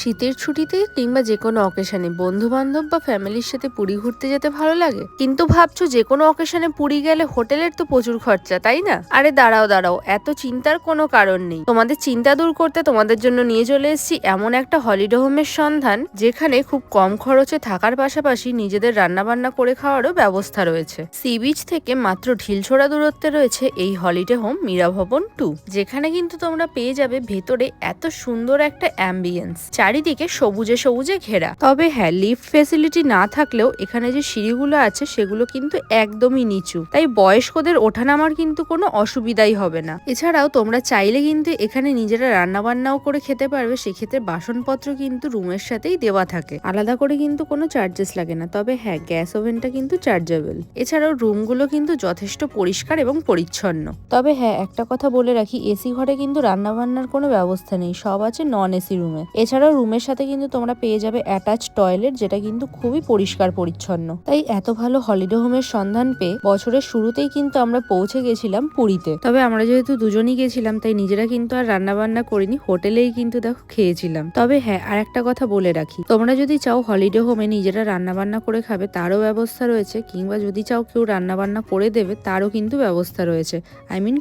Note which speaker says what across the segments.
Speaker 1: শীতের ছুটিতে কিংবা যে কোনো অকেশনে বন্ধু বান্ধব বা ফ্যামিলির সাথে পুরী ঘুরতে যেতে ভালো লাগে, কিন্তু ভাবছো যে কোনো অকেশনে পুরী গেলে হোটেলের তো প্রচুর খরচা, তাই না? আরে দাঁড়াও দাঁড়াও, এত চিন্তার কোনো কারণ নেই। তোমাদের চিন্তা দূর করতে তোমাদের জন্য নিয়ে চলে এসেছি এমন একটা হলিডে হোমের সন্ধান, যেখানে খুব কম খরচে থাকার পাশাপাশি নিজেদের রান্নাবান্না করে খাওয়ারও ব্যবস্থা রয়েছে। সি বিচ থেকে মাত্র ঢিলছোড়া দূরত্বে রয়েছে এই হলিডে হোম মীরা ভবন 2, যেখানে কিন্তু তোমরা পেয়ে যাবে ভেতরে এত সুন্দর একটা অ্যাম্বিয়েন্স, চারিদিকে সবুজে সবুজে ঘেরা। তবে হ্যাঁ, লিফট ফেসিলিটি না থাকলেও এখানে যে সিঁড়িগুলো আছে সেগুলো কিন্তু একদমই নিচু, তাই বয়স্কদের ওঠানামার কিন্তু কোনো অসুবিধাই হবে না। এছাড়াও তোমরা চাইলে কিন্তু এখানে নিজেরা রান্নাবান্নাও করে খেতে পারবে, সেক্ষেত্রে বাসনপত্র কিন্তু রুমের সাথেই দেওয়া থাকে, আলাদা করে কিন্তু কোনো চার্জেস লাগে না। তবে হ্যাঁ, গ্যাস ওভেনটা কিন্তু চার্জেবল। এছাড়াও রুমগুলো কিন্তু যথেষ্ট পরিষ্কার এবং পরিচ্ছন্ন। তবে হ্যাঁ, একটা কথা বলে রাখি, এসি ঘরে কিন্তু রান্নাবান্নার কোনো ব্যবস্থা নেই, সব আছে নন এসি রুমে। এছাড়াও রুমের সাথে কিন্তু তোমরা পেয়ে যাবে অ্যাটাচ টয়লেট, যেটা কিন্তু খুবই পরিষ্কার পরিচ্ছন্ন। তাই এত ভালো হলিডে হোমের সন্ধান পেয়ে বছরের শুরুতেই কিন্তু আমরা পৌঁছে গেছিলাম পুরীতে। তবে আমরা যেহেতু দুজনই গেছিলাম, তাই নিজেরা কিন্তু আর রান্না বান্না করিনি, হোটেলেই কিন্তু দেখো খেয়েছিলাম। তবে হ্যাঁ, আর একটা কথা বলে রাখি, তোমরা যদি চাও হলিডে হোমে নিজেরা রান্না বান্না করে খাবে, তারও ব্যবস্থা রয়েছে, কিংবা যদি চাও কেউ রান্না বান্না করে দেবে, তারও কিন্তু ব্যবস্থা রয়েছে।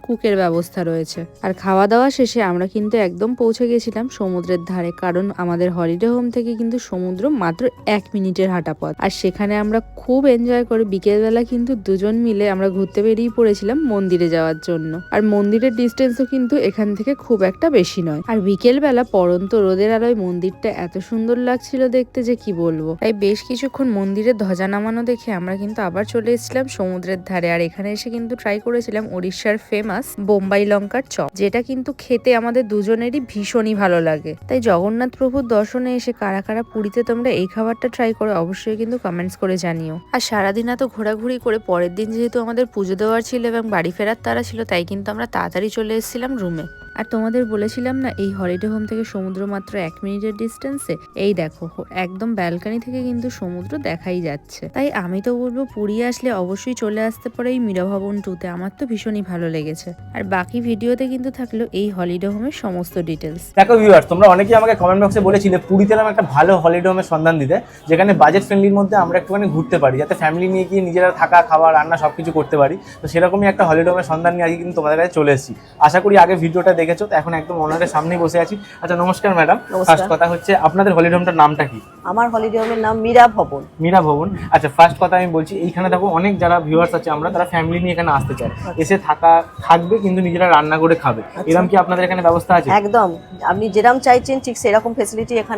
Speaker 1: কুকের ব্যবস্থা রয়েছে। আর খাওয়া দাওয়া শেষে আমরা কিন্তু একদম পৌঁছে গেছিলাম সমুদ্রের ধারে, কারণ আমাদের হলিডে হোম থেকে কিন্তু সমুদ্র মাত্র 1 মিনিটের হাঁটা পথ। আর সেখানে আমরা খুব এনজয় করে বিকেলবেলা কিন্তু দুজন মিলে আমরা ঘুরতে বেরিয়ে পড়েছিলাম মন্দিরে যাওয়ার জন্য। আর মন্দিরের ডিস্টেন্সও কিন্তু এখান থেকে খুব একটা বেশি নয়। আর বিকেলবেলা পড়ন্ত রোদের আলোয় মন্দিরটা এত সুন্দর লাগছিল দেখতে যে কি বলবো। তাই বেশ কিছুক্ষণ মন্দিরের ধ্বজা নামানো দেখে আমরা কিন্তু আবার চলে এসেছিলাম সমুদ্রের ধারে। আর এখানে এসে কিন্তু ট্রাই করেছিলাম উড়িষ্যার ফেমাস বোম্বাই লঙ্কার চপ, যেটা কিন্তু খেতে আমাদের দুজনেরই ভীষণই ভালো লাগে। তাই জগন্নাথ প্রভুর দর্শনে এসে কারা কারা পুরীতে তোমরা এই খাবারটা ট্রাই করে অবশ্যই কিন্তু কমেন্টস করে জানিও। আর সারাদিন এত ঘোরাঘুরি করে পরের দিন যেহেতু আমাদের পুজো দেওয়ার ছিল এবং বাড়ি ফেরার তারা ছিল, তাই কিন্তু আমরা তাড়াতাড়ি চলে এসেছিলাম রুমে। আর তোমাদের বলেছিলাম না, এই হলিডে হোম থেকে সমুদ্র মাত্র 1 মিনিটের ডিস্টেন্সে। এই দেখো, একদম ব্যালকনি থেকে কিন্তু সমুদ্র দেখাই যাচ্ছে। তাই আমি তো বলবো পুরী আসলে অবশ্যই চলে আসতে পারে এই মীরা ভবন 2-তে। আমার তো ভীষণই ভালো লেগেছে। আর বাকি ভিডিওতে কিন্তু থাকলো এই হলিডে হোমের সমস্ত ডিটেলস।
Speaker 2: দেখো ভিউয়ার্স, তোমরা অনেকেই আমাকে কমেন্ট বক্সে বলেছিলে পুরীতে নাম একটা ভালো হলিডে হোমের সন্ধান দিতে, যেখানে বাজেট ফ্রেন্ডলির মধ্যে আমরা একটুখানি ঘুরতে পারি, যাতে ফ্যামিলি নিয়ে গিয়ে নিজেরা থাকা খাওয়া রান্না সবকিছু করতে পারি। তো সেরকমই একটা হলিডে হোমের সন্ধান নিয়ে আজকে কিন্তু তোমাদের কাছে চলে এসেছি। আশা করি আগে ভিডিওটা দেখেছো, তো এখন একদম ওনাদের সামনেই বসে আছি। আচ্ছা, নমস্কার ম্যাডাম। ফার্স্ট কথা হচ্ছে, আপনাদের হলিডে হোমটার নামটা কি?
Speaker 3: আমার হলিডে হোমের নাম মীরা ভবন।
Speaker 2: মীরা ভবন। আচ্ছা, ফার্স্ট কথা আমি বলছি, এইখানে দেখো অনেক যারা ভিউয়ার্স আছে আমরা, তারা ফ্যামিলি নিয়ে এখানে আসতে চায়, এসে থাকবে কিন্তু নিজেরা রান্না করে খাবে। এরকম কি আপনাদের এখানে ব্যবস্থা আছে?
Speaker 3: একদম, আপনি যেরকম চাইছেন ঠিক সেরকম ফেসিলিটি এখানে